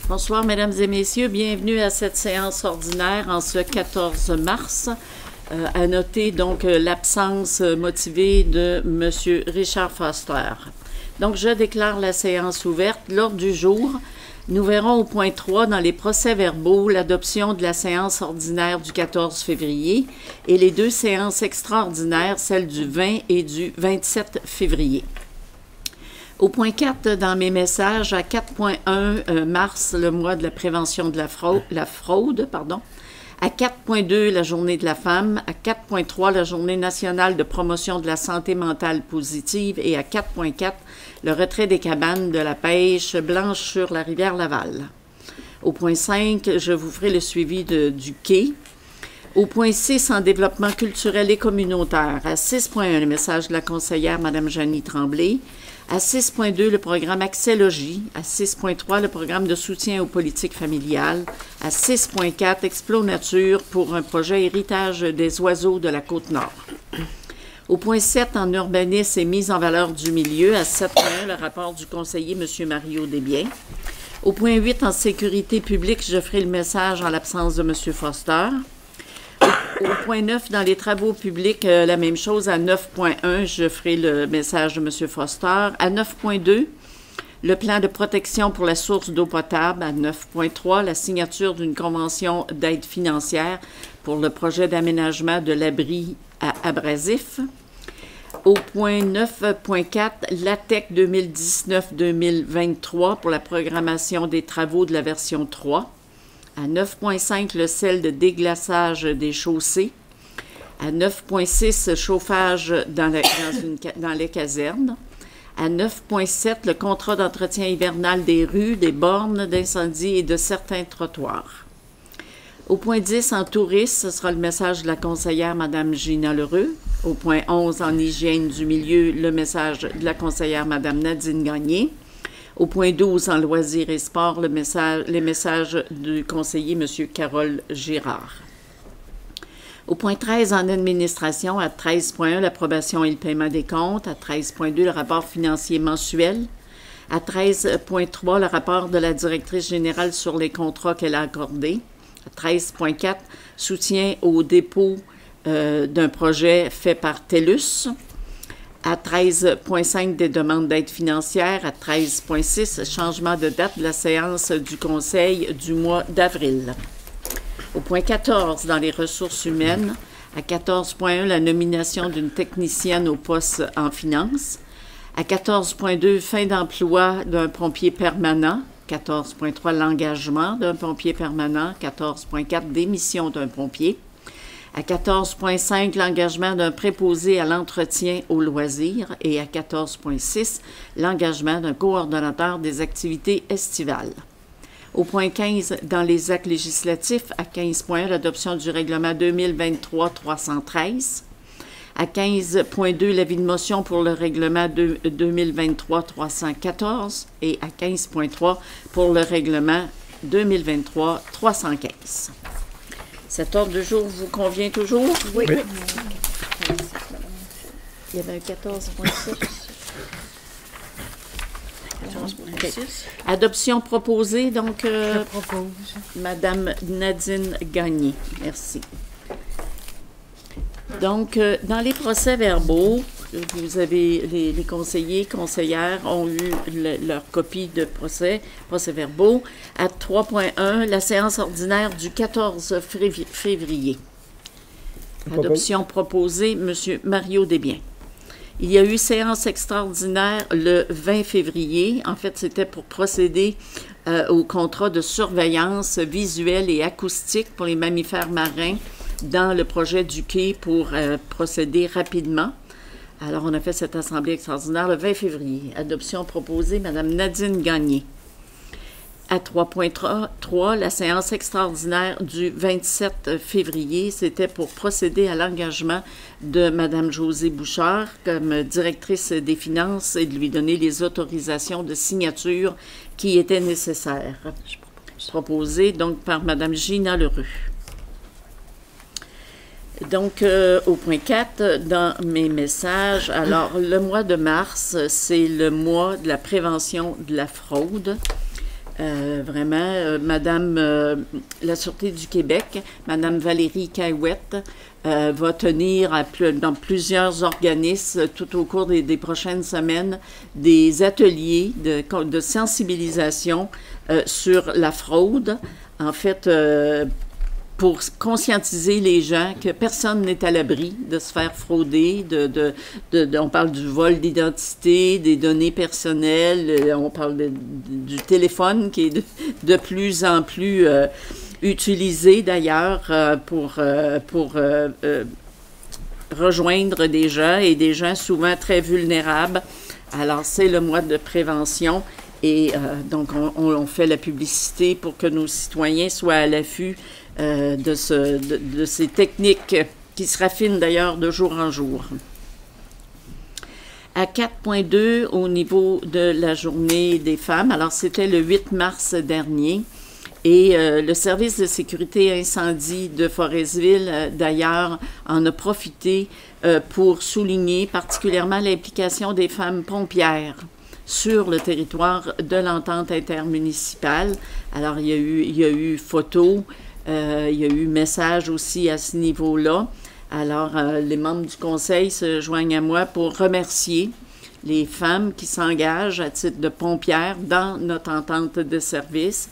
Bonsoir, Mesdames et Messieurs. Bienvenue à cette séance ordinaire en ce 14 mars. À noter donc l'absence motivée de M. Richard Foster. Donc, je déclare la séance ouverte. L'ordre du jour, nous verrons au point 3 dans les procès-verbaux l'adoption de la séance ordinaire du 14 février et les deux séances extraordinaires, celles du 20 et du 27 février. Au point 4, dans mes messages, à 4.1 mars, le mois de la prévention de la fraude, à 4.2, la journée de la femme, à 4.3, la journée nationale de promotion de la santé mentale positive et à 4.4, le retrait des cabanes de la pêche blanche sur la rivière Laval. Au point 5, je vous ferai le suivi du quai. Au point 6, en développement culturel et communautaire, à 6.1, le message de la conseillère Mme Jeannie Tremblay. À 6.2, le programme Accès-Logis. À 6.3, le programme de soutien aux politiques familiales. À 6.4, Explo Nature pour un projet héritage des oiseaux de la Côte-Nord. Au point 7, en urbanisme et mise en valeur du milieu. À 7.1, le rapport du conseiller M. Mario Desbiens. Au point 8, en sécurité publique, je ferai le message en l'absence de M. Foster. Au point 9, dans les travaux publics, la même chose. À 9.1, je ferai le message de M. Foster. À 9.2, le plan de protection pour la source d'eau potable. À 9.3, la signature d'une convention d'aide financière pour le projet d'aménagement de l'abri à abrasif. Au point 9.4, l'ATEC 2019-2023 pour la programmation des travaux de la version 3. À 9.5, le sel de déglaçage des chaussées. À 9.6, chauffage dans les casernes. À 9.7, le contrat d'entretien hivernal des rues, des bornes d'incendie et de certains trottoirs. Au point 10, en tourisme, ce sera le message de la conseillère Mme Gina Lheureux. Au point 11, en hygiène du milieu, le message de la conseillère Mme Nadine Gagné. Au point 12, en loisirs et sport, les messages du conseiller M. Carole Girard. Au point 13, en administration, à 13.1, l'approbation et le paiement des comptes. À 13.2, le rapport financier mensuel. À 13.3, le rapport de la directrice générale sur les contrats qu'elle a accordés. À 13.4, soutien au dépôt d'un projet fait par TELUS. À 13.5, des demandes d'aide financière. À 13.6, changement de date de la séance du Conseil du mois d'avril. Au point 14, dans les ressources humaines. À 14.1, la nomination d'une technicienne au poste en finance. À 14.2, fin d'emploi d'un pompier permanent. 14.3, l'engagement d'un pompier permanent. 14.4, démission d'un pompier. À 14.5, l'engagement d'un préposé à l'entretien aux loisirs et à 14.6, l'engagement d'un coordonnateur des activités estivales. Au point 15, dans les actes législatifs, à 15.1, l'adoption du règlement 2023-313. À 15.2, l'avis de motion pour le règlement 2023-314 et à 15.3 pour le règlement 2023-315. Cet ordre du jour vous convient toujours? Oui. Il y avait un 14.6. Okay. Adoption proposée, donc, je propose. Madame Nadine Gagné. Merci. Donc, dans les procès-verbaux, vous avez les conseillers, conseillères ont eu leur copie de procès-verbaux. À 3.1, la séance ordinaire du 14 février. Adoption proposée, M. Mario Desbiens. Il y a eu séance extraordinaire le 20 février. En fait, c'était pour procéder au contrat de surveillance visuelle et acoustique pour les mammifères marins dans le projet du quai pour procéder rapidement. Alors, on a fait cette assemblée extraordinaire le 20 février. Adoption proposée, Mme Nadine Gagné. À 3.3, la séance extraordinaire du 27 février, c'était pour procéder à l'engagement de Mme Josée Bouchard comme directrice des finances et de lui donner les autorisations de signature qui étaient nécessaires. Proposée donc par Mme Gina Lheureux. Donc, au point 4, dans mes messages, alors, le mois de mars, c'est le mois de la prévention de la fraude. Vraiment, la Sûreté du Québec, Madame Valérie Caillouette, va tenir dans plusieurs organismes tout au cours des prochaines semaines des ateliers de sensibilisation sur la fraude. En fait, pour conscientiser les gens que personne n'est à l'abri de se faire frauder, on parle du vol d'identité, des données personnelles, on parle du téléphone qui est de plus en plus utilisé d'ailleurs pour rejoindre des gens et des gens souvent très vulnérables. Alors c'est le mois de prévention et donc on fait la publicité pour que nos citoyens soient à l'affût de ces techniques qui se raffinent d'ailleurs de jour en jour. À 4.2, au niveau de la journée des femmes, alors c'était le 8 mars dernier, et le service de sécurité incendie de Forestville, d'ailleurs, en a profité pour souligner particulièrement l'implication des femmes pompières sur le territoire de l'entente intermunicipale. Alors, il y a eu photos, il y a eu message aussi à ce niveau-là. Alors, les membres du conseil se joignent à moi pour remercier les femmes qui s'engagent à titre de pompières dans notre entente de service.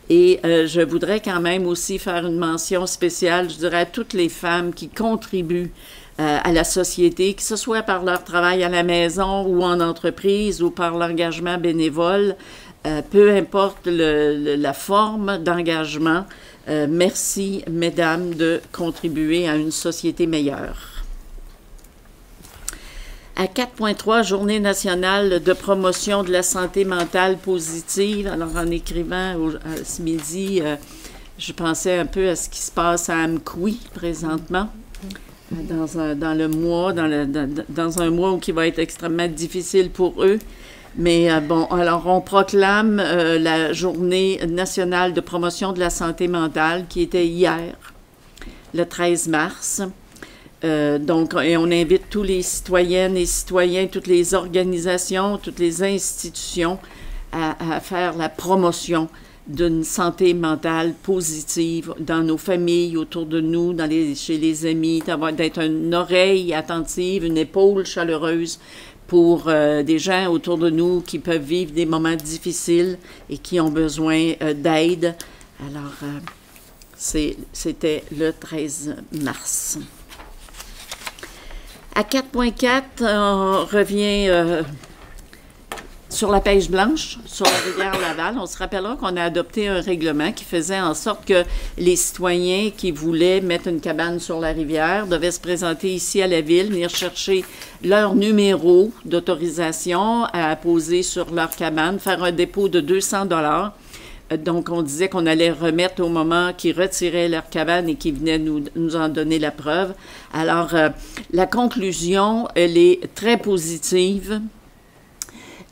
Et je voudrais quand même aussi faire une mention spéciale, je dirais, à toutes les femmes qui contribuent à la société, que ce soit par leur travail à la maison ou en entreprise ou par l'engagement bénévole, peu importe la forme d'engagement. Merci, mesdames, de contribuer à une société meilleure. À 4.3, Journée nationale de promotion de la santé mentale positive. Alors, en écrivant ce midi, je pensais un peu à ce qui se passe à Amqui présentement, dans un mois qui va être extrêmement difficile pour eux. Mais bon, alors on proclame la Journée nationale de promotion de la santé mentale qui était hier, le 13 mars. Donc, et on invite tous les citoyennes et citoyens, toutes les organisations, toutes les institutions à faire la promotion d'une santé mentale positive dans nos familles, autour de nous, chez les amis, d'être une oreille attentive, une épaule chaleureuse pour des gens autour de nous qui peuvent vivre des moments difficiles et qui ont besoin d'aide. Alors, c'était le 13 mars. À 4.4, on revient sur la pêche blanche, sur la rivière Laval. On se rappellera qu'on a adopté un règlement qui faisait en sorte que les citoyens qui voulaient mettre une cabane sur la rivière devaient se présenter ici à la ville, venir chercher leur numéro d'autorisation à poser sur leur cabane, faire un dépôt de 200 $. Donc, on disait qu'on allait remettre au moment qu'ils retiraient leur cabane et qu'ils venaient nous en donner la preuve. Alors, la conclusion, elle est très positive.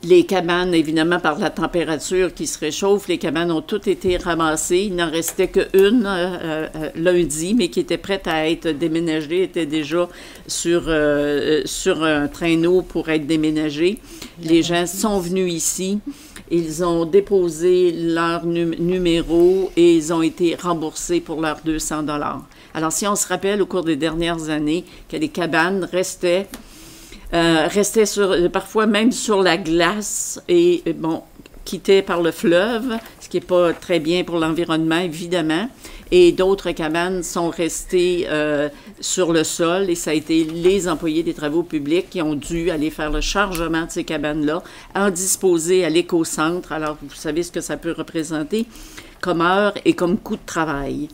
Les cabanes, évidemment, par la température qui se réchauffe, les cabanes ont toutes été ramassées. Il n'en restait qu'une lundi, mais qui était prête à être déménagée, était déjà sur un traîneau pour être déménagée. Les gens sont venus ici. Ils ont déposé leur numéro et ils ont été remboursés pour leurs 200 $. Alors, si on se rappelle au cours des dernières années que les cabanes restaient parfois même sur la glace et, bon, quittées par le fleuve, ce qui n'est pas très bien pour l'environnement, évidemment. Et d'autres cabanes sont restées sur le sol et ça a été les employés des travaux publics qui ont dû aller faire le chargement de ces cabanes-là, en disposer à l'éco-centre. Alors, vous savez ce que ça peut représenter comme heure et comme coût de travail.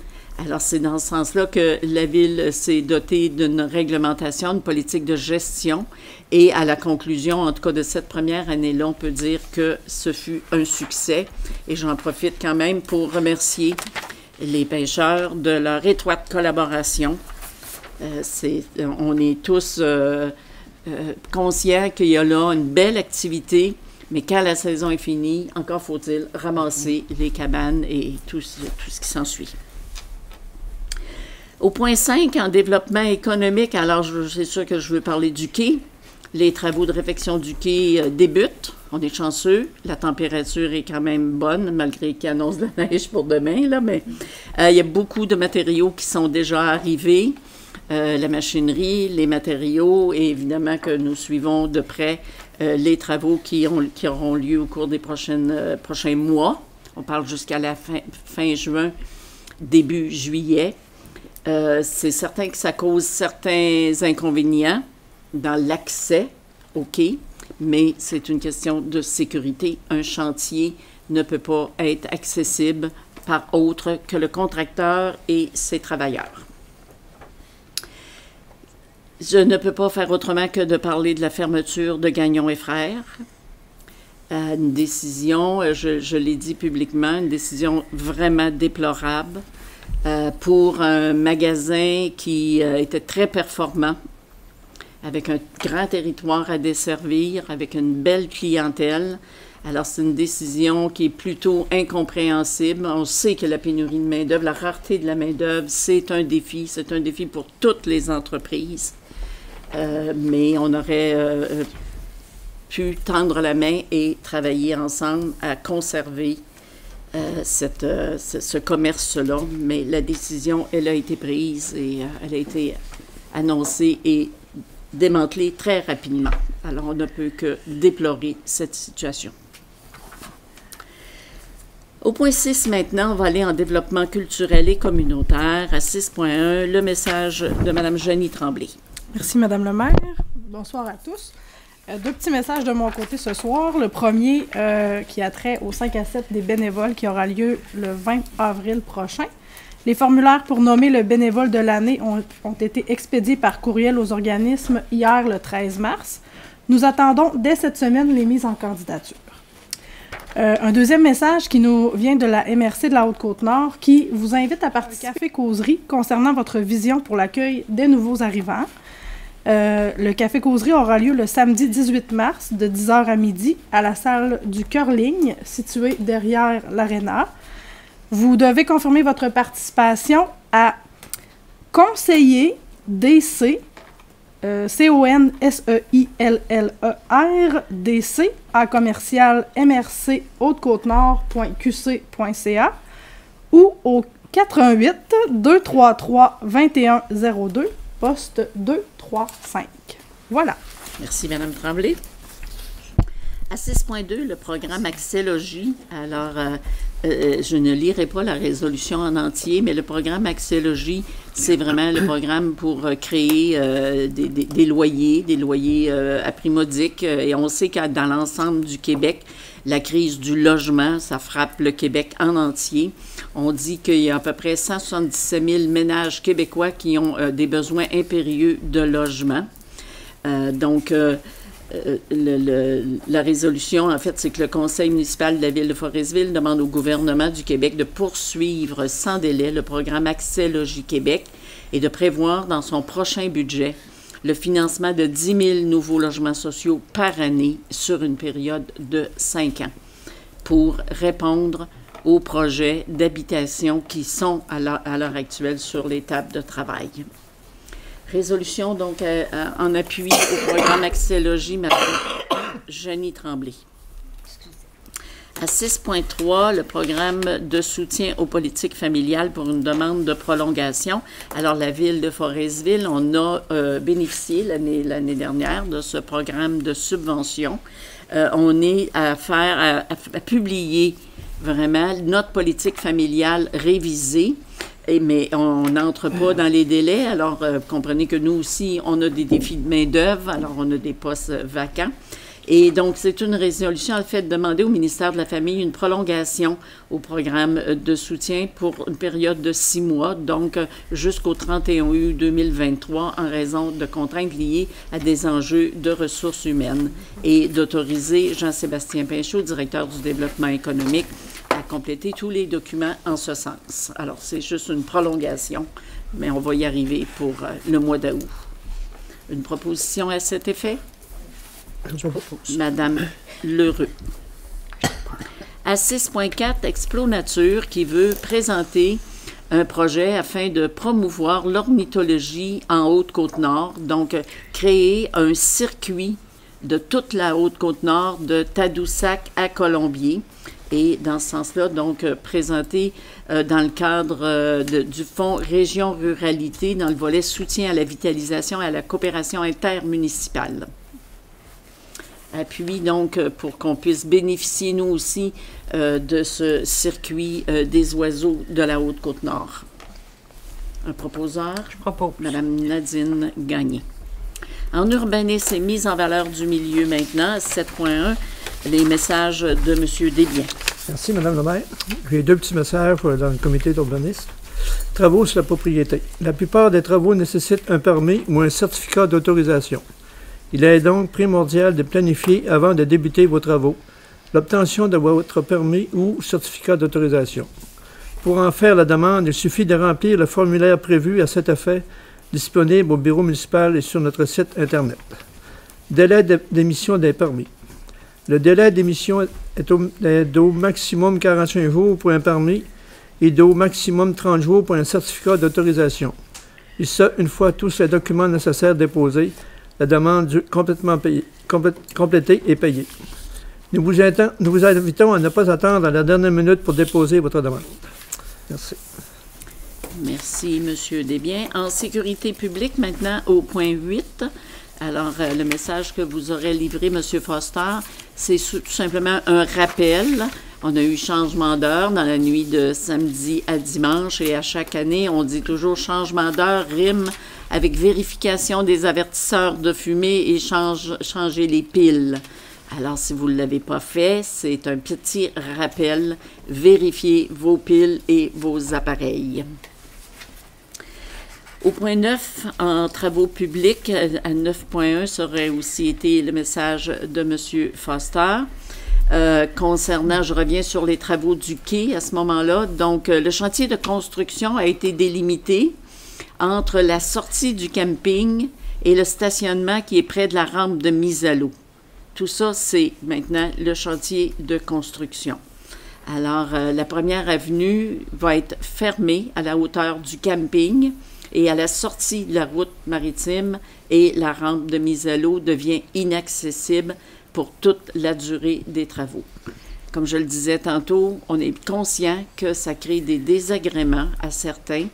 Alors, c'est dans ce sens-là que la Ville s'est dotée d'une réglementation, d'une politique de gestion. Et à la conclusion, en tout cas de cette première année-là, on peut dire que ce fut un succès. Et j'en profite quand même pour remercier les pêcheurs de leur étroite collaboration. On est tous conscients qu'il y a là une belle activité, mais quand la saison est finie, encore faut-il ramasser les cabanes et tout ce qui s'ensuit. Au point 5, en développement économique, alors c'est sûr que je veux parler du quai. Les travaux de réfection du quai débutent. On est chanceux. La température est quand même bonne, malgré qu'il annonce de la neige pour demain, là, mais il y a beaucoup de matériaux qui sont déjà arrivés. La machinerie, les matériaux, et évidemment que nous suivons de près les travaux qui auront lieu au cours des prochains mois. On parle jusqu'à la fin juin, début juillet. C'est certain que ça cause certains inconvénients dans l'accès au quai, mais c'est une question de sécurité. Un chantier ne peut pas être accessible par autre que le contracteur et ses travailleurs. Je ne peux pas faire autrement que de parler de la fermeture de Gagnon et Frères. Une décision, je l'ai dit publiquement, une décision vraiment déplorable pour un magasin qui était très performant, avec un grand territoire à desservir, avec une belle clientèle. Alors, c'est une décision qui est plutôt incompréhensible. On sait que la pénurie de main-d'œuvre, la rareté de la main-d'œuvre, c'est un défi pour toutes les entreprises. Mais on aurait pu tendre la main et travailler ensemble à conserver ce commerce-là. Mais la décision, elle a été prise et elle a été annoncée et démantelée très rapidement. Alors, on ne peut que déplorer cette situation. Au point 6 maintenant, on va aller en développement culturel et communautaire. À 6.1, le message de Mme Jeannie Tremblay. Merci, Madame le maire. Bonsoir à tous. Deux petits messages de mon côté ce soir. Le premier qui a trait au 5 à 7 des bénévoles qui aura lieu le 20 avril prochain. Les formulaires pour nommer le bénévole de l'année ont été expédiés par courriel aux organismes hier, le 13 mars. Nous attendons dès cette semaine les mises en candidature. Un deuxième message qui nous vient de la MRC de la Haute-Côte-Nord qui vous invite à participer à un café-causerie concernant votre vision pour l'accueil des nouveaux arrivants. Le café-causerie aura lieu le samedi 18 mars de 10h à midi à la salle du Cœur-Ligne située derrière l'Arena. Vous devez confirmer votre participation à conseiller DC CONSEILLER à commercial MRC haute-côte-nord.qc.ca ou au 418 233 2102 poste 235. Voilà. Merci, Mme Tremblay. À 6.2, le programme Accès-Logis. Alors, je ne lirai pas la résolution en entier, mais le programme Accès-Logis, c'est vraiment le programme pour créer des loyers à prix modique. Et on sait que dans l'ensemble du Québec, la crise du logement, ça frappe le Québec en entier. On dit qu'il y a à peu près 177 000 ménages québécois qui ont des besoins impérieux de logement. La résolution, en fait, c'est que le Conseil municipal de la Ville de Forestville demande au gouvernement du Québec de poursuivre sans délai le programme Accès-Logis Québec et de prévoir dans son prochain budget le financement de 10 000 nouveaux logements sociaux par année sur une période de 5 ans pour répondre aux projets d'habitation qui sont à l'heure actuelle sur les tables de travail. Résolution, donc, en appui au programme Accès-Logis, Mme Jeannie Tremblay. À 6.3, le programme de soutien aux politiques familiales pour une demande de prolongation. Alors, la Ville de Forestville, on a bénéficié l'année dernière de ce programme de subvention. On est à publier vraiment notre politique familiale révisée. Mais on n'entre pas dans les délais. Alors, comprenez que nous aussi, on a des défis de main-d'œuvre. Alors, on a des postes vacants. Et donc, c'est une résolution, en fait, de demander au ministère de la Famille une prolongation au programme de soutien pour une période de 6 mois, donc jusqu'au 31 août 2023, en raison de contraintes liées à des enjeux de ressources humaines, et d'autoriser Jean-Sébastien Pinchot, directeur du développement économique, à compléter tous les documents en ce sens. Alors, c'est juste une prolongation, mais on va y arriver pour le mois d'août. Une proposition à cet effet? Je propose. Madame Lheureux. À 6.4, Explo Nature qui veut présenter un projet afin de promouvoir l'ornithologie en Haute-Côte-Nord, donc créer un circuit de toute la Haute-Côte-Nord, de Tadoussac à Colombier. Et dans ce sens-là, donc, présenté dans le cadre du Fonds Région Ruralité, dans le volet soutien à la vitalisation et à la coopération intermunicipale. Appui, donc, pour qu'on puisse bénéficier, nous aussi, de ce circuit des oiseaux de la Haute-Côte-Nord. Un proposeur? Je propose. Madame Nadine Gagné. En urbanisme et mise en valeur du milieu maintenant, 7.1, les messages de M. Desbiens. Merci, Mme le maire. J'ai deux petits messages dans le comité d'urbanisme. Travaux sur la propriété. La plupart des travaux nécessitent un permis ou un certificat d'autorisation. Il est donc primordial de planifier avant de débuter vos travaux l'obtention de votre permis ou certificat d'autorisation. Pour en faire la demande, il suffit de remplir le formulaire prévu à cet effet, disponible au bureau municipal et sur notre site Internet. Délai d'émission des permis. Le délai d'émission est d'au maximum 45 jours pour un permis et d'au maximum 30 jours pour un certificat d'autorisation. Et ça, une fois tous les documents nécessaires déposés, la demande complétée et payée. Nous vous invitons à ne pas attendre à la dernière minute pour déposer votre demande. Merci. Merci, M. Desbiens. En sécurité publique, maintenant, au point 8. Alors, le message que vous aurez livré, M. Foster, c'est tout simplement un rappel. On a eu changement d'heure dans la nuit de samedi à dimanche et à chaque année, on dit toujours changement d'heure rime avec vérification des avertisseurs de fumée et changer les piles. Alors, si vous ne l'avez pas fait, c'est un petit rappel. Vérifiez vos piles et vos appareils. Au point 9, en travaux publics, à 9.1, ça aurait aussi été le message de M. Foster. Concernant, je reviens sur les travaux du quai à ce moment-là. Donc, le chantier de construction a été délimité entre la sortie du camping et le stationnement qui est près de la rampe de mise à l'eau. Tout ça, c'est maintenant le chantier de construction. Alors, la première avenue va être fermée à la hauteur du camping et à la sortie de la route maritime et la rampe de mise à l'eau devient inaccessible pour toute la durée des travaux. Comme je le disais tantôt, on est conscient que ça crée des désagréments à certains,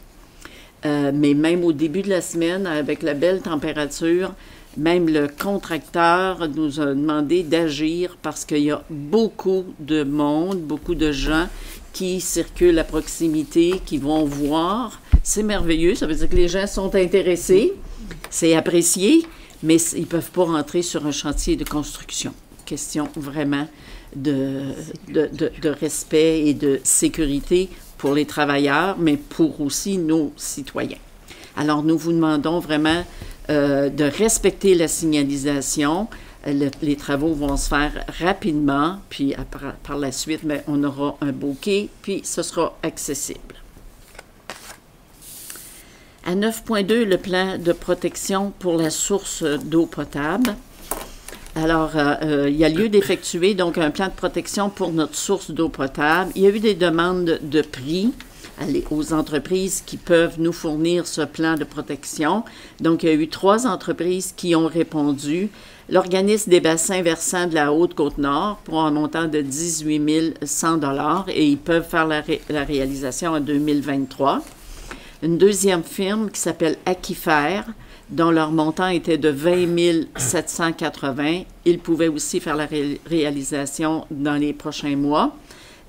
mais même au début de la semaine, avec la belle température, même le contracteur nous a demandé d'agir parce qu'il y a beaucoup de monde, beaucoup de gens qui circulent à proximité, qui vont voir. C'est merveilleux, ça veut dire que les gens sont intéressés, c'est apprécié, mais ils ne peuvent pas rentrer sur un chantier de construction. Question vraiment de respect et de sécurité pour les travailleurs, mais pour aussi nos citoyens. Alors, nous vous demandons vraiment de respecter la signalisation. Les travaux vont se faire rapidement, puis par la suite, bien, on aura un beau quai, puis ce sera accessible. À 9.2, le plan de protection pour la source d'eau potable. Alors, il y a lieu d'effectuer donc un plan de protection pour notre source d'eau potable. Il y a eu des demandes de prix aux entreprises qui peuvent nous fournir ce plan de protection. Donc, il y a eu 3 entreprises qui ont répondu. L'Organisme des bassins versants de la Haute-Côte-Nord pour un montant de 18 100 $ et ils peuvent faire la réalisation en 2023. Une deuxième firme qui s'appelle Aquifer, dont leur montant était de 20 780. Ils pouvaient aussi faire la réalisation dans les prochains mois.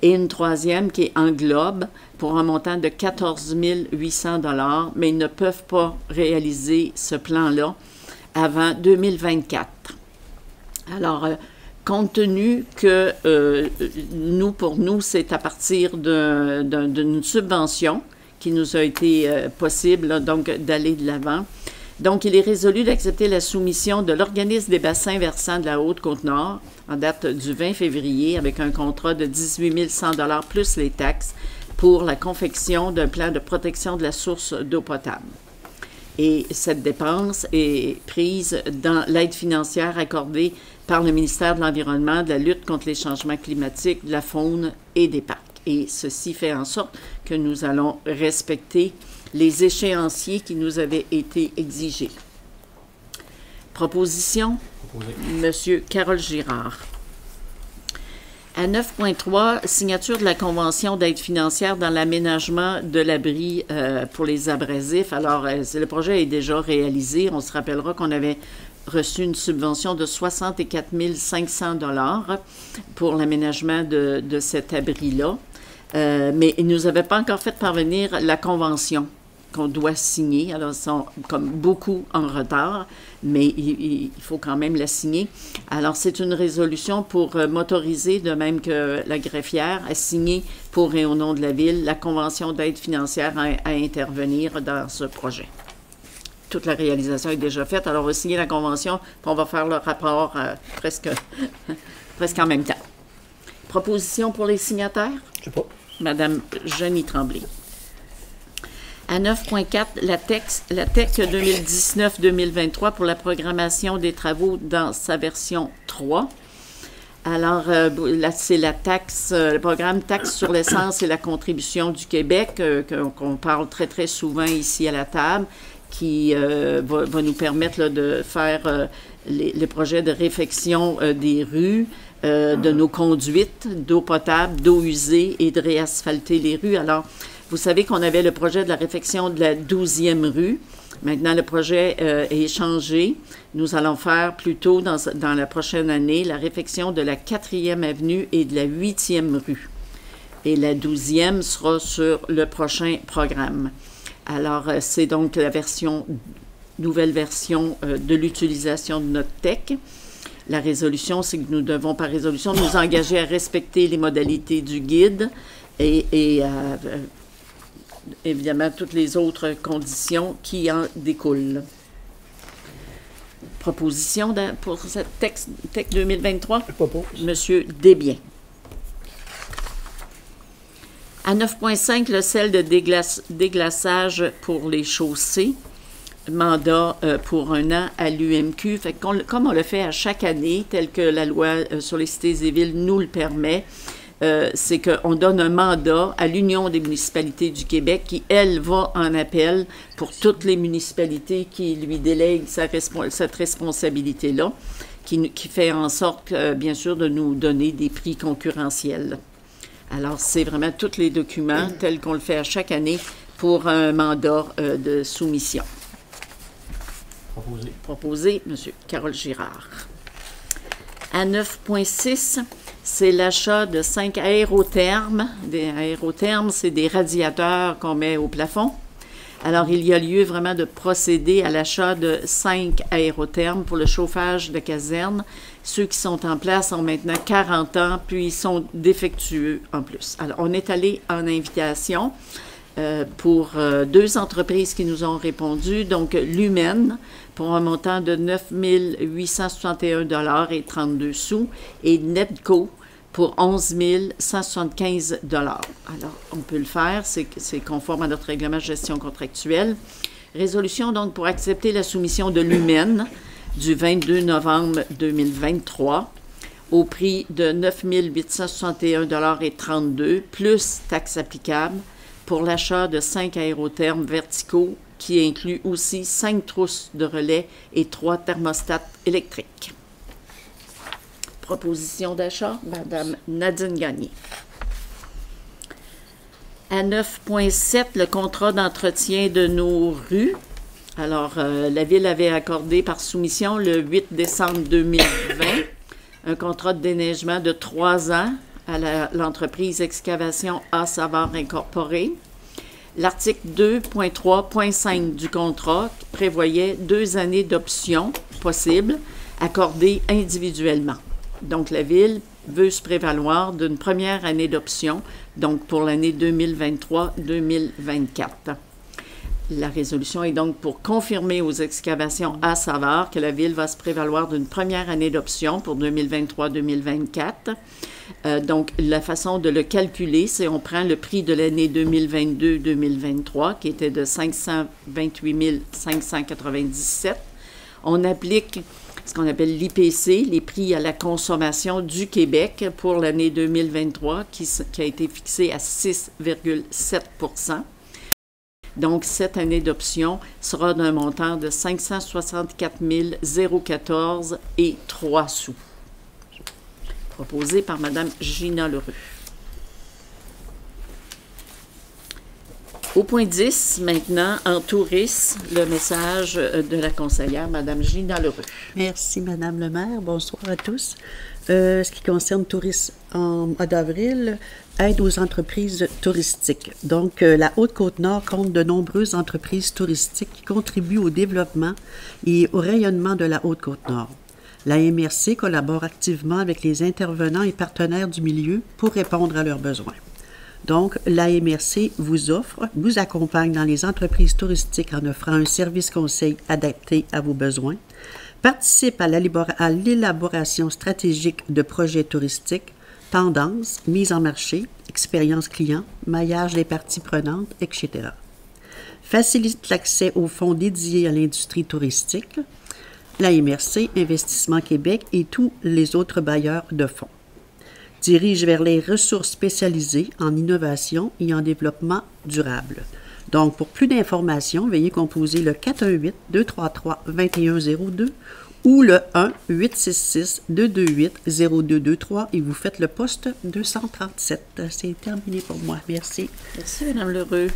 Et une troisième qui est Englobe pour un montant de 14 800 $, mais ils ne peuvent pas réaliser ce plan-là avant 2024. Alors, compte tenu que pour nous, c'est à partir d'une subvention qui nous a été possible, là, donc d'aller de l'avant. Donc, il est résolu d'accepter la soumission de l'Organisme des bassins versants de la Haute-Côte-Nord en date du 20 février avec un contrat de 18 100 $ plus les taxes pour la confection d'un plan de protection de la source d'eau potable. Et cette dépense est prise dans l'aide financière accordée par le ministère de l'Environnement, de la lutte contre les changements climatiques, de la faune et des parcs. Et ceci fait en sorte que nous allons respecter les échéanciers qui nous avaient été exigés. Proposition, Monsieur Carole Girard. À 9.3, signature de la convention d'aide financière dans l'aménagement de l'abri pour les abrasifs. Alors, le projet est déjà réalisé. On se rappellera qu'on avait reçu une subvention de 64 500 $ pour l'aménagement de cet abri-là. Mais ils ne nous avaient pas encore fait parvenir la convention qu'on doit signer. Alors, ils sont comme beaucoup en retard, mais il faut quand même la signer. Alors, c'est une résolution pour m'autoriser, de même que la greffière, à signer pour et au nom de la Ville la convention d'aide financière à intervenir dans ce projet. Toute la réalisation est déjà faite. Alors, on va signer la convention, puis on va faire le rapport presque en même temps. Proposition pour les signataires? Je sais pas. Madame Jenny Tremblay. À 9.4, la TEC 2019-2023 pour la programmation des travaux dans sa version 3. Alors, là, c'est la taxe, le programme taxe sur l'essence et la contribution du Québec, qu'on parle très, très souvent ici à la table, qui va nous permettre là, de faire les projets de réfection des rues, de nos conduites d'eau potable, d'eau usée et de réasphalter les rues. Alors, vous savez qu'on avait le projet de la réfection de la 12e rue. Maintenant, le projet est changé. Nous allons faire plutôt dans la prochaine année la réfection de la 4e avenue et de la 8e rue. Et la 12e sera sur le prochain programme. Alors, c'est donc la nouvelle version de l'utilisation de notre TEC. La résolution, c'est que nous devons, par résolution, nous engager à respecter les modalités du guide et évidemment, toutes les autres conditions qui en découlent. Proposition pour cette TEC 2023? Je propose. Monsieur Desbiens. À 9.5, le sel de déglaçage pour les chaussées. Mandat pour 1 an à l'UMQ. Fait que comme on le fait à chaque année, tel que la loi sur les cités et villes nous le permet, c'est qu'on donne un mandat à l'Union des municipalités du Québec qui, elle, va en appel pour toutes les municipalités qui lui délèguent cette responsabilité-là, qui fait en sorte, bien sûr, de nous donner des prix concurrentiels. Alors, c'est vraiment tous les documents tels qu'on le fait à chaque année pour un mandat de soumission. Proposé, M. Carole Girard. À 9.6, c'est l'achat de 5 aérothermes. Des aérothermes, c'est des radiateurs qu'on met au plafond. Alors, il y a lieu vraiment de procéder à l'achat de 5 aérothermes pour le chauffage de caserne. Ceux qui sont en place ont maintenant 40 ans, puis ils sont défectueux en plus. Alors, on est allé en invitation pour 2 entreprises qui nous ont répondu. Donc, Lumen, pour un montant de 9 861 $ et 32 sous, et Netco, pour 11 175 $. Alors, on peut le faire, c'est conforme à notre règlement de gestion contractuelle. Résolution, donc, pour accepter la soumission de Lumen du 22 novembre 2023 au prix de 9 861 $ et 32, plus taxes applicables, pour l'achat de 5 aérothermes verticaux qui inclut aussi 5 trousses de relais et 3 thermostats électriques. Proposition d'achat, Mme Nadine Gagné. À 9.7, le contrat d'entretien de nos rues. Alors, la Ville avait accordé par soumission le 8 décembre 2020 un contrat de déneigement de 3 ans à l'entreprise Excavation A. Savard Incorporée. L'article 2.3.5 du contrat prévoyait 2 années d'options possibles accordées individuellement. Donc, la Ville veut se prévaloir d'une première année d'option, donc pour l'année 2023-2024. La résolution est donc pour confirmer aux excavations à Savard que la Ville va se prévaloir d'une première année d'option pour 2023-2024. Donc, la façon de le calculer, c'est on prend le prix de l'année 2022-2023, qui était de 528 597. On applique ce qu'on appelle l'IPC, les prix à la consommation du Québec pour l'année 2023, qui a été fixé à 6,7 %. Donc, cette année d'option sera d'un montant de 564 014 et 3 sous. Proposé par Mme Gina Leroux. Au point 10, maintenant, en tourisme, le message de la conseillère, Mme Gina Leroux. Merci, Madame le maire. Bonsoir à tous. Ce qui concerne tourisme en mois d'avril, aide aux entreprises touristiques. Donc, la Haute-Côte-Nord compte de nombreuses entreprises touristiques qui contribuent au développement et au rayonnement de la Haute-Côte-Nord. La MRC collabore activement avec les intervenants et partenaires du milieu pour répondre à leurs besoins. Donc, la MRC vous accompagne dans les entreprises touristiques en offrant un service conseil adapté à vos besoins, participe à l'élaboration stratégique de projets touristiques, tendances, mise en marché, expérience client, maillage des parties prenantes, etc. Facilite l'accès aux fonds dédiés à l'industrie touristique, la MRC, Investissement Québec et tous les autres bailleurs de fonds. Dirige vers les ressources spécialisées en innovation et en développement durable. Donc, pour plus d'informations, veuillez composer le 418-233-2102 ou le 1-866-228-0223 et vous faites le poste 237. C'est terminé pour moi. Merci. Merci, Mme Leroux.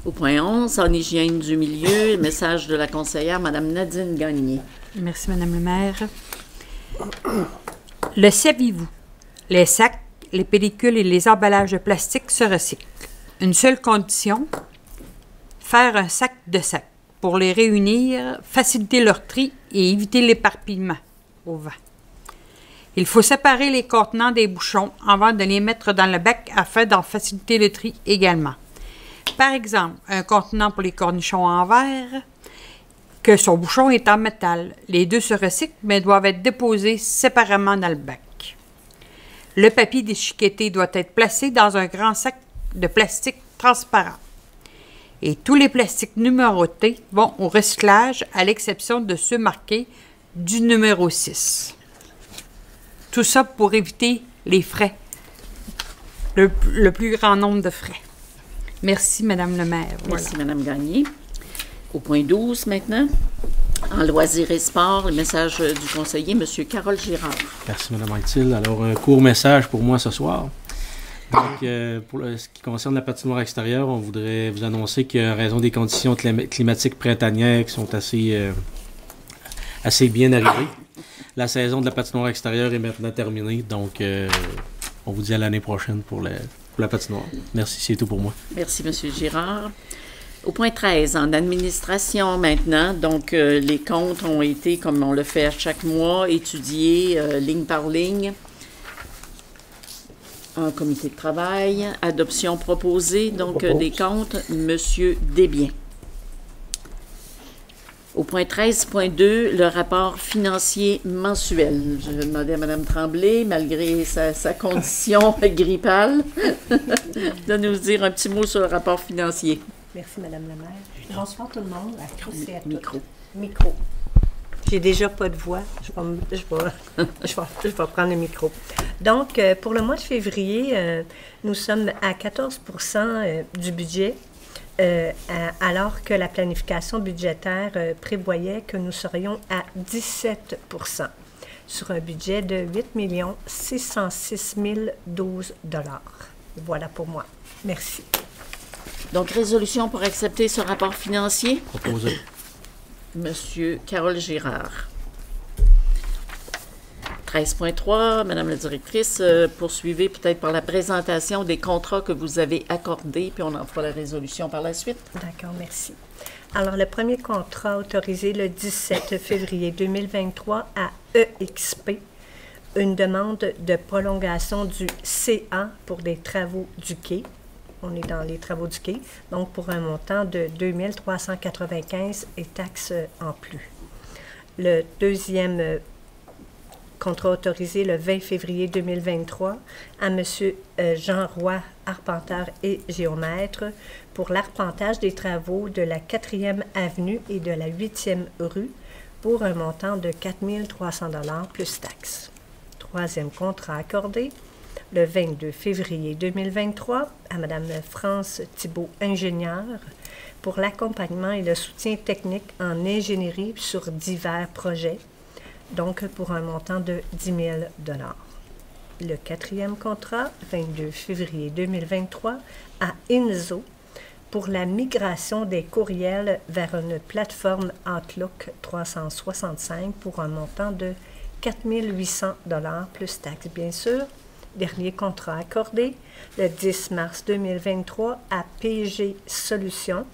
Au point 11, en hygiène du milieu, le message de la conseillère, Mme Nadine Gagné. Merci, Mme le maire. Le saviez-vous? Les sacs, les pellicules et les emballages de plastique se recyclent. Une seule condition, faire un sac de sacs pour les réunir, faciliter leur tri et éviter l'éparpillement au vent. Il faut séparer les contenants des bouchons avant de les mettre dans le bac afin d'en faciliter le tri également. Par exemple, un contenant pour les cornichons en verre, que son bouchon est en métal. Les deux se recyclent mais doivent être déposés séparément dans le bac. Le papier déchiqueté doit être placé dans un grand sac de plastique transparent. Et tous les plastiques numérotés vont au recyclage, à l'exception de ceux marqués du numéro 6. Tout ça pour éviter les frais, le plus grand nombre de frais. Merci, Madame le maire. Merci, Mme Gagné. Au point 12, maintenant, en loisirs et sports, le message du conseiller, M. Carole Girard. Merci, Mme Anctil. Alors, un court message pour moi ce soir. Donc, pour ce qui concerne la patinoire extérieure, on voudrait vous annoncer qu'à raison des conditions climatiques printanières qui sont assez bien arrivées, la saison de la patinoire extérieure est maintenant terminée. Donc, on vous dit à l'année prochaine pour la patinoire. Merci, c'est tout pour moi. Merci, M. Girard. Au point 13, en administration maintenant, donc les comptes ont été, comme on le fait à chaque mois, étudiés ligne par ligne en comité de travail. Adoption proposée, donc des comptes, M. Desbiens. Au point 13.2, le rapport financier mensuel. Je vais demander à Mme Tremblay, malgré sa condition grippale, de nous dire un petit mot sur le rapport financier. Merci, Madame la maire. Bonsoir tout le monde. À tous et à Micro. Micro. J'ai déjà pas de voix. Je vais prendre le micro. Donc, pour le mois de février, nous sommes à 14 % du budget, alors que la planification budgétaire prévoyait que nous serions à 17 % sur un budget de 8 606 012 $. Voilà pour moi. Merci. Donc, résolution pour accepter ce rapport financier. Proposé. Monsieur Carole Girard. 13.3, Madame la directrice, poursuivez peut-être par la présentation des contrats que vous avez accordés, puis on en fera la résolution par la suite. D'accord, merci. Alors, le premier contrat autorisé le 17 février 2023 à EXP, une demande de prolongation du CA pour des travaux du quai. On est dans les travaux du quai, donc pour un montant de 2 395 et taxes en plus. Le deuxième contrat autorisé le 20 février 2023 à M. Jean Roy, arpenteur et géomètre, pour l'arpentage des travaux de la 4e avenue et de la 8e rue pour un montant de 4 300 $ plus taxes. Troisième contrat accordé le 22 février 2023 à Mme France Thibault, ingénieure, pour l'accompagnement et le soutien technique en ingénierie sur divers projets, donc pour un montant de 10 000 $. Le quatrième contrat, 22 février 2023, à INZO, pour la migration des courriels vers une plateforme Outlook 365 pour un montant de 4 800 $ plus taxes, bien sûr. Dernier contrat accordé le 10 mars 2023 à PG Solutions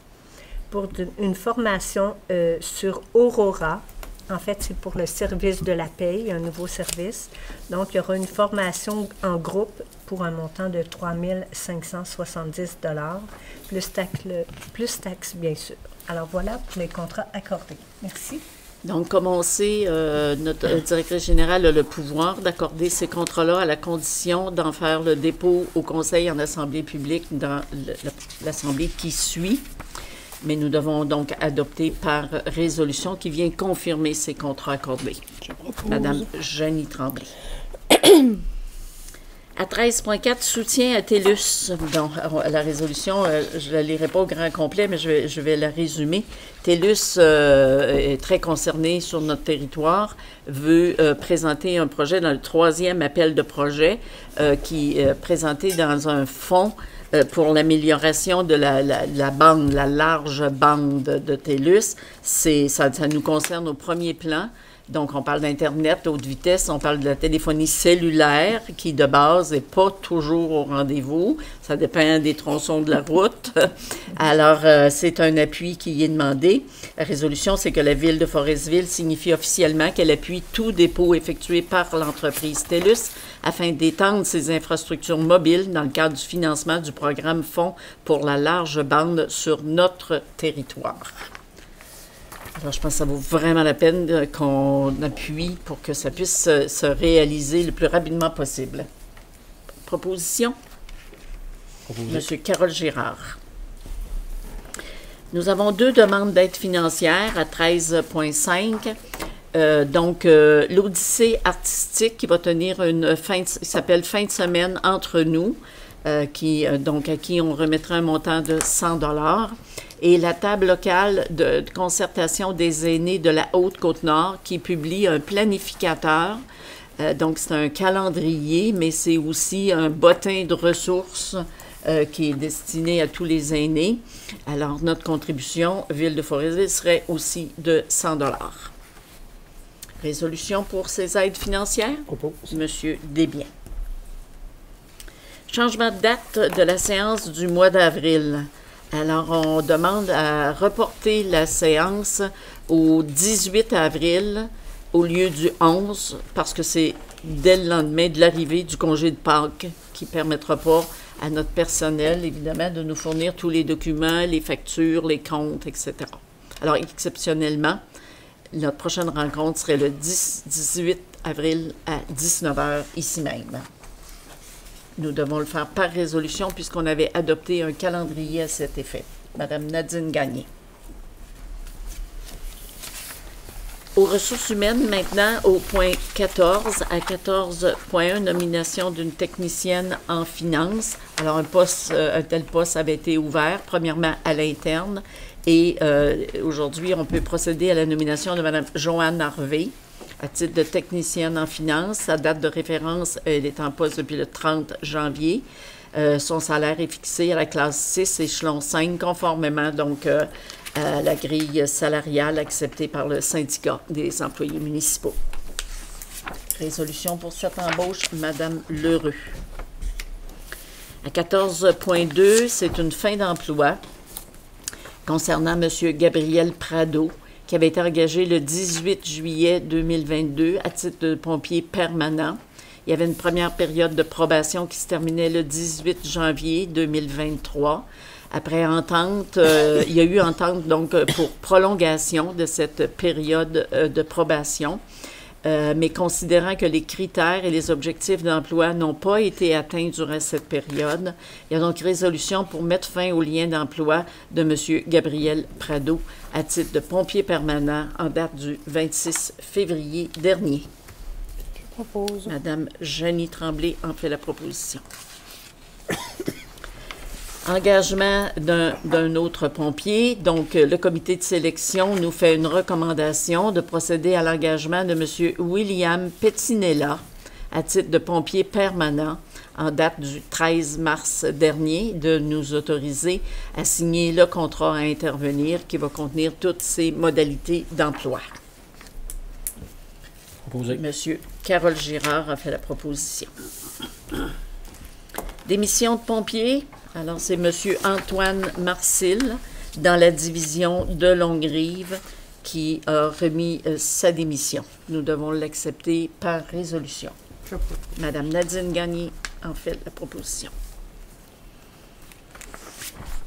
pour une formation sur Aurora. En fait, c'est pour le service de la paye, un nouveau service. Donc, il y aura une formation en groupe pour un montant de 3 570 $, plus taxes, bien sûr. Alors, voilà pour les contrats accordés. Merci. Donc, comme on sait, notre directrice générale a le pouvoir d'accorder ces contrats-là à la condition d'en faire le dépôt au Conseil en assemblée publique dans l'assemblée qui suit. Mais nous devons donc adopter par résolution qui vient confirmer ces contrats accordés. Madame Jenny Tremblay. À 13.4, soutien à TELUS. Donc, la résolution, je ne la lirai pas au grand complet, mais je vais la résumer. TELUS est très concerné sur notre territoire, veut présenter un projet dans le 3e appel de projet qui est présenté dans un fonds pour l'amélioration de la bande, la large bande de TELUS. Ça nous concerne au premier plan. Donc, on parle d'Internet haute vitesse, on parle de la téléphonie cellulaire qui, de base, n'est pas toujours au rendez-vous. Ça dépend des tronçons de la route. Alors, c'est un appui qui est demandé. La résolution, c'est que la Ville de Forestville signifie officiellement qu'elle appuie tout dépôt effectué par l'entreprise TELUS afin d'étendre ses infrastructures mobiles dans le cadre du financement du programme Fonds pour la large bande sur notre territoire. Alors, je pense que ça vaut vraiment la peine qu'on appuie pour que ça puisse se réaliser le plus rapidement possible. Proposition? Monsieur Carole Girard. Nous avons 2 demandes d'aide financière à 13.5. L'Odyssée artistique qui va tenir une qui s'appelle Fin de semaine entre nous, à qui on remettra un montant de 100 $. Et la table locale de concertation des aînés de la Haute-Côte-Nord qui publie un planificateur. Donc, c'est un calendrier, mais c'est aussi un bottin de ressources qui est destiné à tous les aînés. Alors, notre contribution, Ville de Forestville, serait aussi de 100 $. Résolution pour ces aides financières? Monsieur Desbiens. Changement de date de la séance du mois d'avril. Alors, on demande à reporter la séance au 18 avril au lieu du 11, parce que c'est dès le lendemain de l'arrivée du congé de Pâques qui ne permettra pas à notre personnel, évidemment, de nous fournir tous les documents, les factures, les comptes, etc. Alors, exceptionnellement, notre prochaine rencontre serait le 18 avril à 19 h ici même. Nous devons le faire par résolution puisqu'on avait adopté un calendrier à cet effet. Madame Nadine Gagné. Aux ressources humaines, maintenant, au point 14, à 14.1, nomination d'une technicienne en finance. Alors, un tel poste avait été ouvert, premièrement à l'interne, et aujourd'hui, on peut procéder à la nomination de Mme Joanne Harvey à titre de technicienne en finance. Sa date de référence, elle est en poste depuis le 30 janvier. Son salaire est fixé à la classe 6, échelon 5, conformément donc à la grille salariale acceptée par le syndicat des employés municipaux. Résolution pour cette embauche, Mme Lheureux. À 14.2, c'est une fin d'emploi concernant M. Gabriel Prado, qui avait été engagé le 18 juillet 2022 à titre de pompier permanent. Il y avait une première période de probation qui se terminait le 18 janvier 2023. Après entente, il y a eu entente donc pour prolongation de cette période de probation. mais considérant que les critères et les objectifs d'emploi n'ont pas été atteints durant cette période, il y a donc résolution pour mettre fin au lien d'emploi de M. Gabriel Prado à titre de pompier permanent en date du 26 février dernier. Je propose. Madame Jenny Tremblay en fait la proposition. Engagement d'un autre pompier. Donc, le comité de sélection nous fait une recommandation de procéder à l'engagement de M. William Pettinella à titre de pompier permanent en date du 13 mars dernier, de nous autoriser à signer le contrat à intervenir qui va contenir toutes ces modalités d'emploi. Proposé. M. Carole Girard a fait la proposition. Démission de pompiers. Alors, c'est M. Antoine Marcil, dans la division de Longue-Rive, qui a remis sa démission. Nous devons l'accepter par résolution. Madame Nadine Gagné en fait la proposition.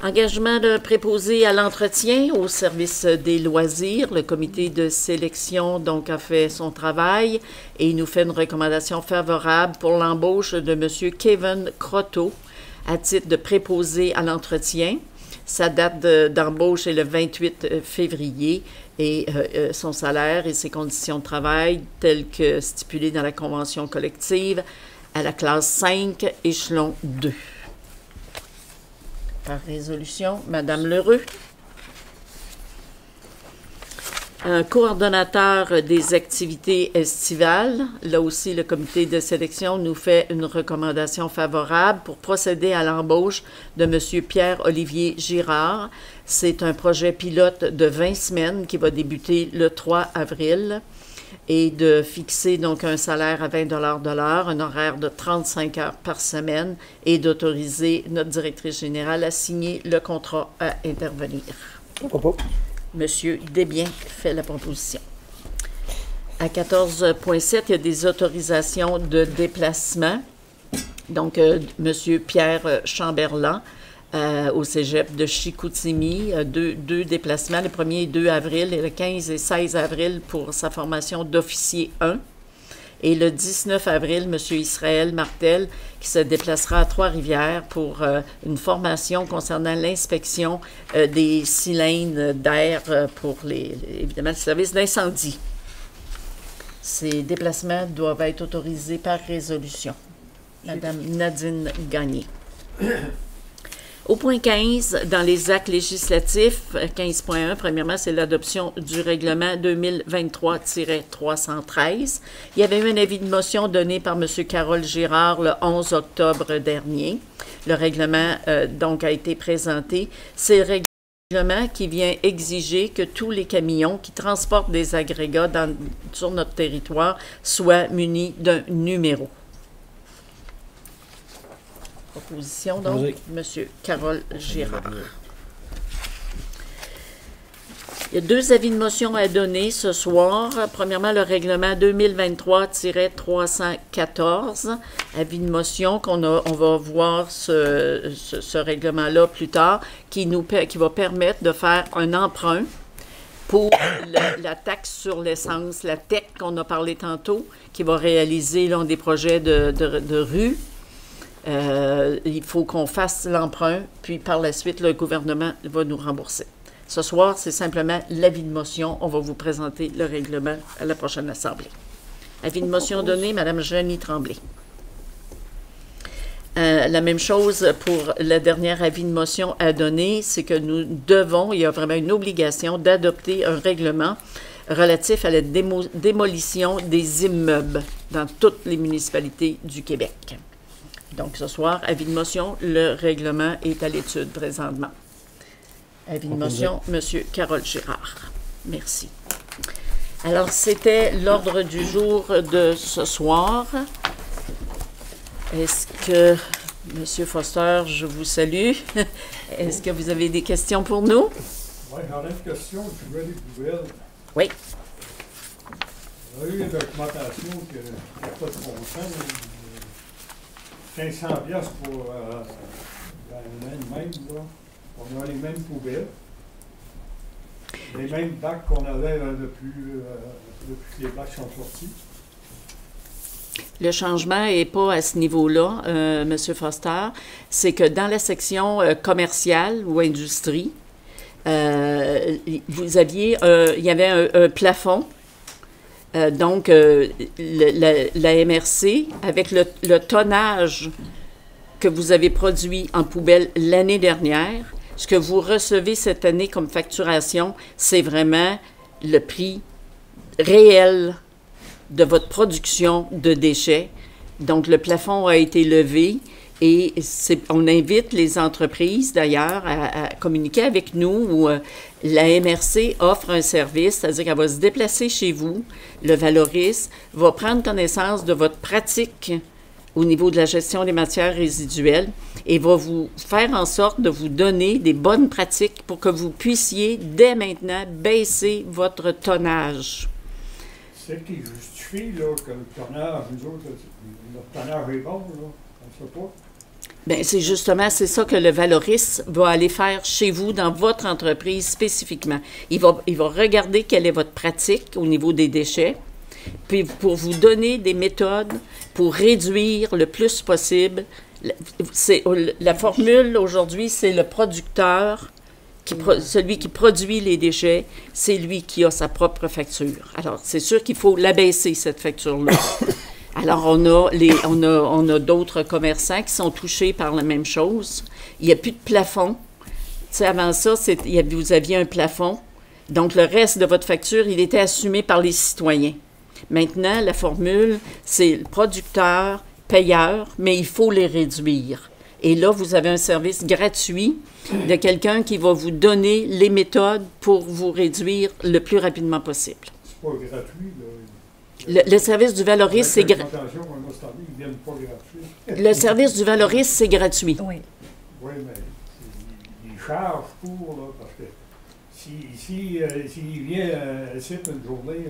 Engagement de préposé à l'entretien au service des loisirs. Le comité de sélection donc a fait son travail et il nous fait une recommandation favorable pour l'embauche de M. Kevin Croteau à titre de préposé à l'entretien. Sa date d'embauche est le 28 février et son salaire et ses conditions de travail telles que stipulées dans la convention collective à la classe 5, échelon 2. Par résolution, Madame Lheureux. Un coordonnateur des activités estivales. Là aussi, le comité de sélection nous fait une recommandation favorable pour procéder à l'embauche de M. Pierre-Olivier Girard. C'est un projet pilote de 20 semaines qui va débuter le 3 avril et de fixer donc un salaire à 20 $ de l'heure, un horaire de 35 heures par semaine et d'autoriser notre directrice générale à signer le contrat à intervenir. Monsieur Desbiens fait la proposition. À 14.7, il y a des autorisations de déplacement. Donc, Monsieur Pierre Chamberlain au cégep de Chicoutimi, deux déplacements. Le premier est 2 avril et le 15 et 16 avril pour sa formation d'officier 1. Et le 19 avril, M. Israël Martel, qui se déplacera à Trois-Rivières pour une formation concernant l'inspection des cylindres d'air pour évidemment le service d'incendie. Ces déplacements doivent être autorisés par résolution. Madame Nadine Gagné. Au point 15, dans les actes législatifs, 15.1, premièrement, c'est l'adoption du règlement 2023-313. Il y avait eu un avis de motion donné par M. Carole Girard le 11 octobre dernier. Le règlement, donc, a été présenté. C'est le règlement qui vient exiger que tous les camions qui transportent des agrégats sur notre territoire soient munis d'un numéro. Proposition, donc, M. Carole Girard. Il y a 2 avis de motion à donner ce soir. Premièrement, le règlement 2023-314. Avis de motion on va voir ce règlement-là plus tard, qui va permettre de faire un emprunt pour la taxe sur l'essence, la TEC qu'on a parlé tantôt, qui va réaliser des projets de rue. Il faut qu'on fasse l'emprunt, puis par la suite, le gouvernement va nous rembourser. Ce soir, c'est simplement l'avis de motion. On va vous présenter le règlement à la prochaine Assemblée. Avis de motion donné, Mme Jenny Tremblay. La même chose pour le dernier avis de motion à donner, c'est que nous devons, il y a vraiment une obligation d'adopter un règlement relatif à la démolition des immeubles dans toutes les municipalités du Québec. Donc, ce soir, avis de motion, le règlement est à l'étude présentement. Avis de motion, M. Carole Girard. Merci. Alors, c'était l'ordre du jour de ce soir. Est-ce que, M. Foster, je vous salue. Est-ce que vous avez des questions pour nous? Oui, j'aurais une question. Je veux des nouvelles. Oui. Il y a eu une documentation qui n'a pas de bon sens. 500$ pour même, là. On a les mêmes poubelles. Les mêmes bacs qu'on avait depuis que les bacs sont sortis. Le changement n'est pas à ce niveau-là, M. Foster. C'est que dans la section commerciale ou industrie, vous aviez, il y avait un plafond. Donc, la MRC, avec le tonnage que vous avez produit en poubelle l'année dernière, ce que vous recevez cette année comme facturation, c'est vraiment le prix réel de votre production de déchets. Donc, le plafond a été levé et on invite les entreprises, d'ailleurs, à communiquer avec nous où la MRC offre un service, c'est-à-dire qu'elle va se déplacer chez vous, le Valoris va prendre connaissance de votre pratique au niveau de la gestion des matières résiduelles et va vous faire en sorte de vous donner des bonnes pratiques pour que vous puissiez, dès maintenant, baisser votre tonnage. C'est qui justifie là, que le tonnage, nous autres, notre tonnage est bon, là, on ne sait pas. Bien, c'est justement, c'est ça que le Valoris va aller faire chez vous, dans votre entreprise spécifiquement. Il va regarder quelle est votre pratique au niveau des déchets, puis pour vous donner des méthodes pour réduire le plus possible. La formule aujourd'hui, c'est le producteur, celui qui produit les déchets, c'est lui qui a sa propre facture. Alors, c'est sûr qu'il faut l'abaisser, cette facture-là. Alors, on a d'autres commerçants qui sont touchés par la même chose. Il n'y a plus de plafond. Tu sais, avant ça, vous aviez un plafond. Donc, le reste de votre facture, il était assumé par les citoyens. Maintenant, la formule, c'est le producteur, payeur, mais il faut les réduire. Et là, vous avez un service gratuit de quelqu'un qui va vous donner les méthodes pour vous réduire le plus rapidement possible. C'est pas gratuit, là. Le service du Valoris, c'est gratuit. Le service du Valoris, c'est gratuit. Oui. Oui, mais ils chargent pour, là, parce que s'il vient ici une journée,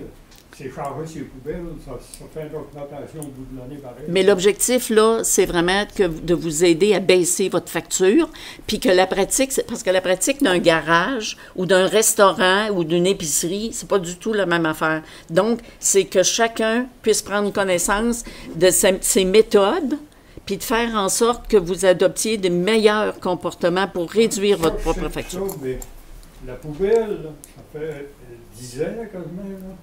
c'est chargé ses poubelles, ça fait une augmentation au bout de l'année pareil. Mais l'objectif, là, c'est vraiment de vous aider à baisser votre facture, puis que la pratique, parce que la pratique d'un garage ou d'un restaurant ou d'une épicerie, c'est pas du tout la même affaire. Donc, c'est que chacun puisse prendre connaissance de ses méthodes, puis de faire en sorte que vous adoptiez de meilleurs comportements pour réduire votre propre facture. Ça, mais la poubelle, ça fait 10 ans quasiment, là.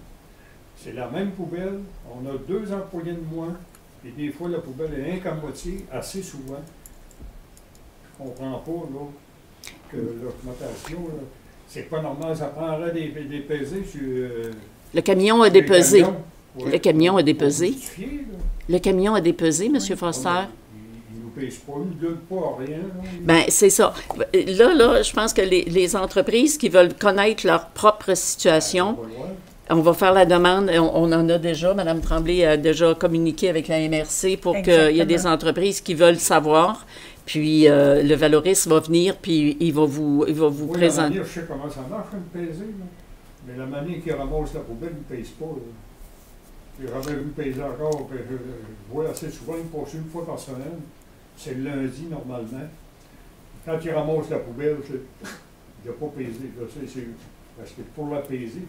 C'est la même poubelle, on a 2 employés de moins, et des fois la poubelle est rien qu'à moitié, assez souvent. Je comprends pas, là, que l'augmentation, c'est pas normal, ça prendrait des pesées sur... le camion a dépesé. Ouais. Le camion a dépesé. Justifié, Le camion a dépesé, M. Foster. Ils nous pèsent pas, ils ne donnent pas rien. Bien, c'est ça. Là, je pense que les entreprises qui veulent connaître leur propre situation, on va faire la demande, on en a déjà, Mme Tremblay a déjà communiqué avec la MRC pour qu'il y ait des entreprises qui veulent savoir. Puis le Valoris va venir, puis il va vous présenter. Je sais comment ça marche, une pesée, là. Mais la manière qu'ils ramassent la poubelle, ils ne pèsent pas. J'ai jamais vu peser encore. Je vois assez souvent, ils passent une fois par semaine. C'est le lundi, normalement. Quand ils ramassent la poubelle, il n'y a pas pesé. Parce que pour la peser,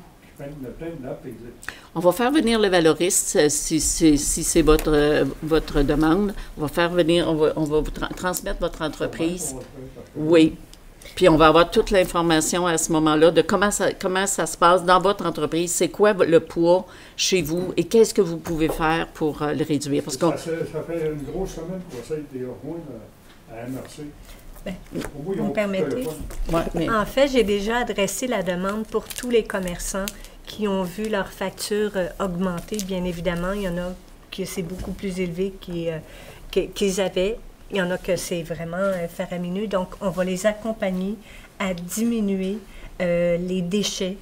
on va faire venir le Valoris, si c'est votre demande. On va faire venir, on va vous transmettre votre entreprise. Oui. Puis on va avoir toute l'information à ce moment-là de comment ça se passe dans votre entreprise, c'est quoi le poids chez vous et qu'est-ce que vous pouvez faire pour le réduire. Parce ça fait une grosse semaine qu'on essaie de rejoindre à MRC. Vous me permettez? Ouais, mais... En fait, j'ai déjà adressé la demande pour tous les commerçants qui ont vu leur facture augmenter. Bien évidemment, il y en a qui c'est beaucoup plus élevé qu'ils avaient. Il y en a que c'est vraiment faramineux. Donc, on va les accompagner à diminuer les déchets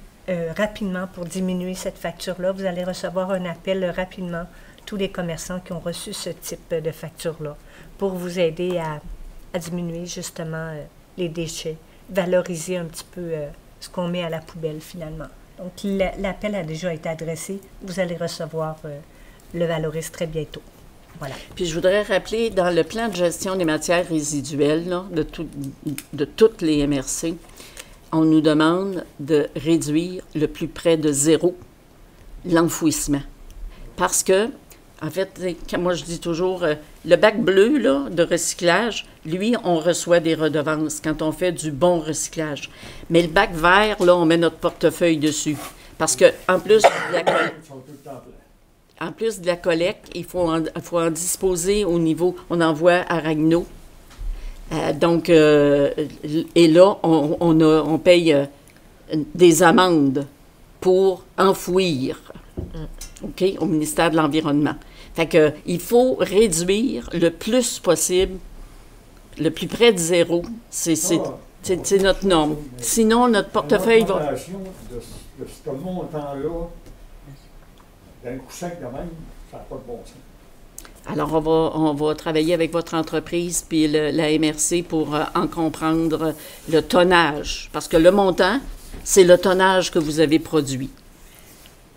rapidement pour diminuer cette facture-là. Vous allez recevoir un appel rapidement, tous les commerçants qui ont reçu ce type de facture-là, pour vous aider à diminuer justement les déchets, valoriser un petit peu ce qu'on met à la poubelle finalement. Donc, l'appel a déjà été adressé. Vous allez recevoir le Valoris très bientôt. Voilà. Puis je voudrais rappeler, dans le plan de gestion des matières résiduelles là, de toutes les MRC, on nous demande de réduire le plus près de zéro l'enfouissement. Parce que, en fait, moi je dis toujours, le bac bleu là, de recyclage, lui, on reçoit des redevances quand on fait du bon recyclage. Mais le bac vert, là, on met notre portefeuille dessus. Parce que en plus de la collecte, il faut en disposer au niveau, on envoie à Ragno. Et là, on paye des amendes pour enfouir, OK, au ministère de l'Environnement. Fait que, il faut réduire le plus possible, le plus près de zéro. C'est notre norme. Sinon, notre portefeuille va... De ce montant-là, d'un coup sec de même, ça n'a pas de bon sens. Alors, on va travailler avec votre entreprise puis la MRC pour en comprendre le tonnage. Parce que le montant, c'est le tonnage que vous avez produit.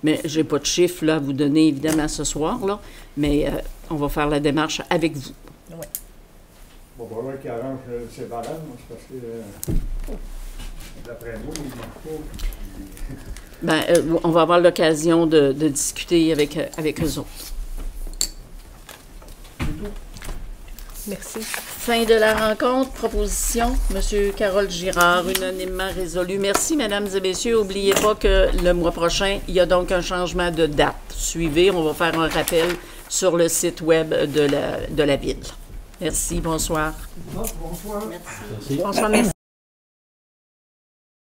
Mais je n'ai pas de chiffre là, à vous donner, évidemment, ce soir, là, mais on va faire la démarche avec vous. Oui. Bon, va voir qui arrange ses balances, c'est parce que, d'après moi, il ne marche pas. Bien, on va avoir l'occasion de discuter avec eux autres. Merci. Fin de la rencontre. Proposition, M. Carole Girard, unanimement résolu. Merci, mesdames et messieurs. N'oubliez pas que le mois prochain, il y a donc un changement de date. Suivez, on va faire un rappel sur le site web de la Ville. Merci, bonsoir. Bonsoir. Bonsoir, merci.